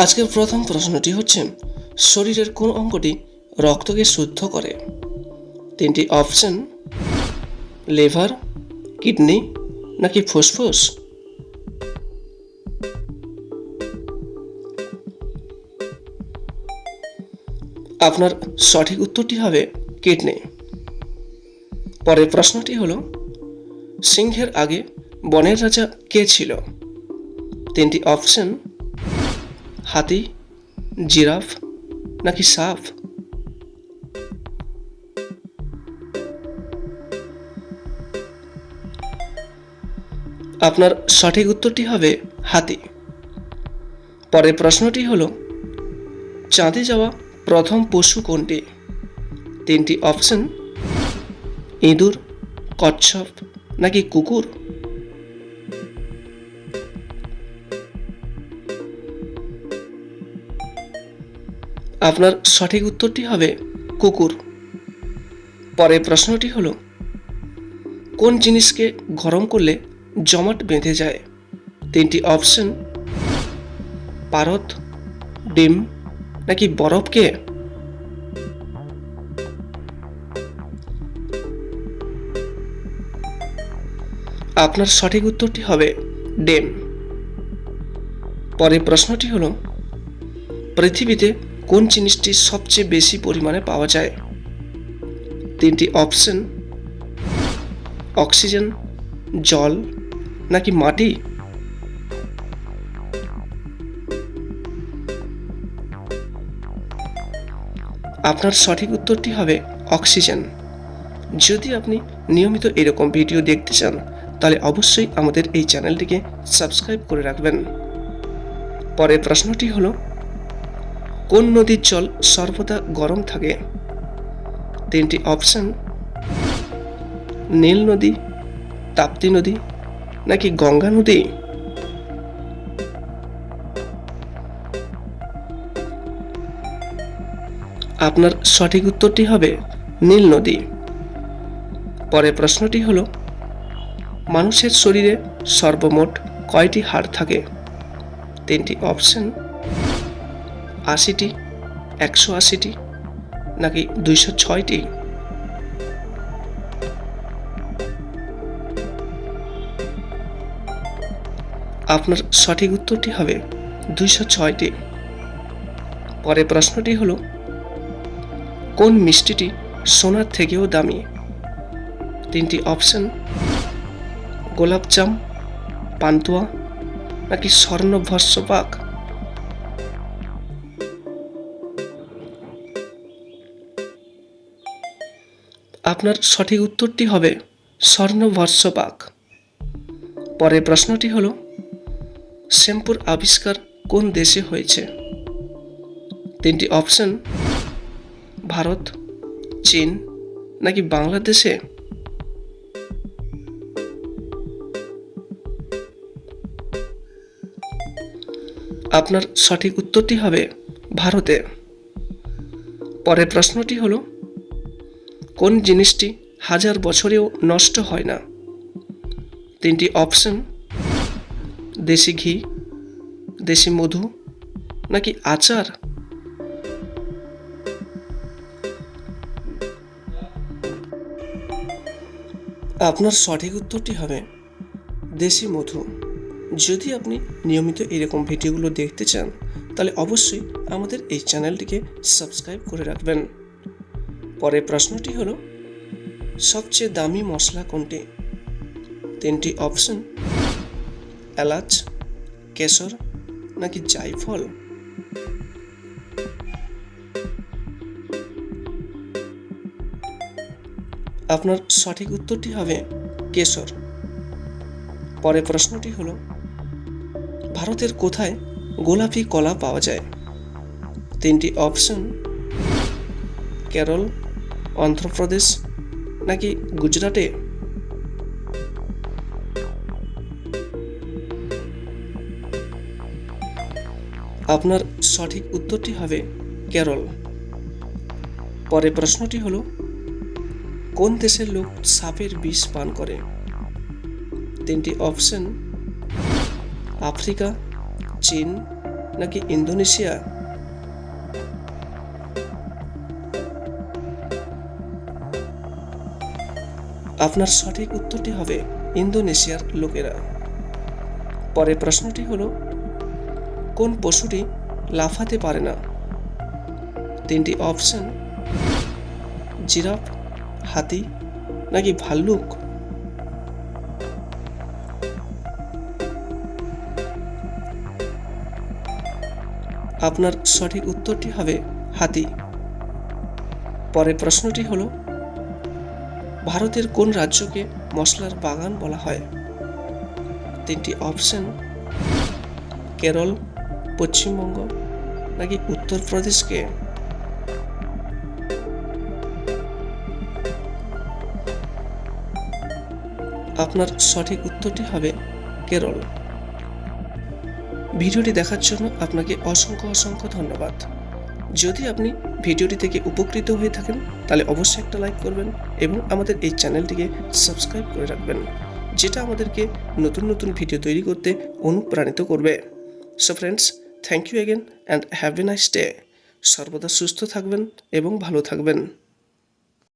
আজকের প্রথম প্রশ্নটি হচ্ছে, শরীরের কোন অঙ্গটি রক্তকে শুদ্ধ করে? তিনটি অপশন: লিভার, কিডনি নাকি ফুসফুস। আপনার সঠিক উত্তরটি হবে কিডনি। পরের প্রশ্নটি হলো, সিংহের আগে বনের রাজা কে ছিল? তিনটি অপশন: হাতি, জিরাফ নাকি সাপ। আপনার সঠিক উত্তরটি হবে হাতি। পরের প্রশ্নটি হলো, চাঁদে যাওয়া প্রথম পশু কোনটি? তিনটি অপশন: ইঁদুর, কচ্ছপ নাকি কুকুর। আপনার সঠিক উত্তরটি হবে কুকুর। পরের প্রশ্নটি হলো, কোন জিনিসকে গরম করলে জমাট বেঁধে যায়? তিনটি অপশন: পারদ, ডিম নাকি বরফকে। আপনার সঠিক উত্তরটি হবে ডিম। পরের প্রশ্নটি হলো, পৃথিবীতে কোন জিনিসটি সবচেয়ে বেশি পরিমাণে পাওয়া যায়? তিনটি অপশন: অক্সিজেন, জল নাকি মাটি। আপনার সঠিক উত্তরটি হবে অক্সিজেন। যদি আপনি নিয়মিত এরকম ভিডিও দেখতে চান তাহলে অবশ্যই আমাদের এই চ্যানেলটিকে সাবস্ক্রাইব করে রাখবেন। পরের প্রশ্নটি হলো, কোন নদীর জল সর্বদা গরম থাকে? তিনটি অপশন: নীল নদী, তাপ্তি নদী নাকি গঙ্গা নদী। আপনার সঠিক উত্তরটি হবে নীল নদী। পরের প্রশ্নটি হলো, মানুষের শরীরে সর্বমোট কয়টি হাড় থাকে? তিনটি অপশন: 80টি, 180টি নাকি 206টি। আপনার সঠিক উত্তরটি হবে 206টি। পরের প্রশ্নটি হলো, কোন মিষ্টিটি সোনার থেকেও দামি? তিনটি অপশন: গোলাপজাম, পান্তুয়া নাকি স্বর্ণভস্য পাক। আপনার সঠিক উত্তরটি হবে স্বর্ণভস্য পাক। পরের প্রশ্নটি হলো, শ্যাম্পুর আবিষ্কার কোন দেশে হয়েছে? তিনটি অপশন: ভারত, চীন নাকি বাংলাদেশে। আপনার সঠিক উত্তরটি হবে ভারতে। পরের প্রশ্নটি হলো, কোন জিনিসটি 1000 বছরেও নষ্ট হয় না? তিনটি অপশন: দেশি ঘি, দেশি মধু নাকি আচার। আপনার সঠিক উত্তরটি হবে দেশি মধু। যদি আপনি নিয়মিত এরকম ভিডিওগুলো দেখতে চান তাহলে অবশ্যই আমাদের এই চ্যানেলটিকে সাবস্ক্রাইব করে রাখবেন। পরের প্রশ্নটি হলো, সবচেয়ে দামি মশলা কোনটি? তিনটি অপশন: এলাচ, কেশর নাকি জায়ফল। আপনার সঠিক উত্তরটি হবে কেশর। পরের প্রশ্নটি হলো, ভারতের কোথায় গোলাপি কলা পাওয়া যায়? তিনটি অপশন: কেরল, অন্ধ্রপ্রদেশ নাকি গুজরাটে। আপনার সঠিক উত্তরটি হবে কেরল। পরের প্রশ্নটি হলো, কোন দেশের লোক সাপের বিষ পান করে? তিনটি অপশন: আফ্রিকা, চীন নাকি ইন্দোনেশিয়া? আপনার সঠিক উত্তরটি হবে ইন্দোনেশিয়ার লোকেরা। পরের প্রশ্নটি হলো, কোন পশুটি লাফাতে পারে না? তিনটি অপশন: জিরাফ, হাতি নাকি ভাল্লুক? আপনার সঠিক উত্তরটি হবে হাতি। পরের প্রশ্নটি হলো, ভারতের কোন রাজ্যকে মশলার বাগান বলা হয়? তিনটি অপশন: কেরল, পশ্চিমবঙ্গ নাকি উত্তরপ্রদেশকে? আপনার সঠিক উত্তরটি হবে কেরল। ভিডিওটি দেখার জন্য আপনাকে অসংখ্য ধন্যবাদ। যদি আপনি ভিডিওটি থেকে উপকৃত হয়ে থাকেন তাহলে অবশ্যই একটা লাইক করবেন এবং আমাদের এই চ্যানেলটিকে সাবস্ক্রাইব করে রাখবেন, যেটা আমাদেরকে নতুন ভিডিও তৈরি করতে অনুপ্রাণিত করবে। So friends, thank you again and have a nice day. সর্বদা সুস্থ থাকবেন এবং ভালো থাকবেন।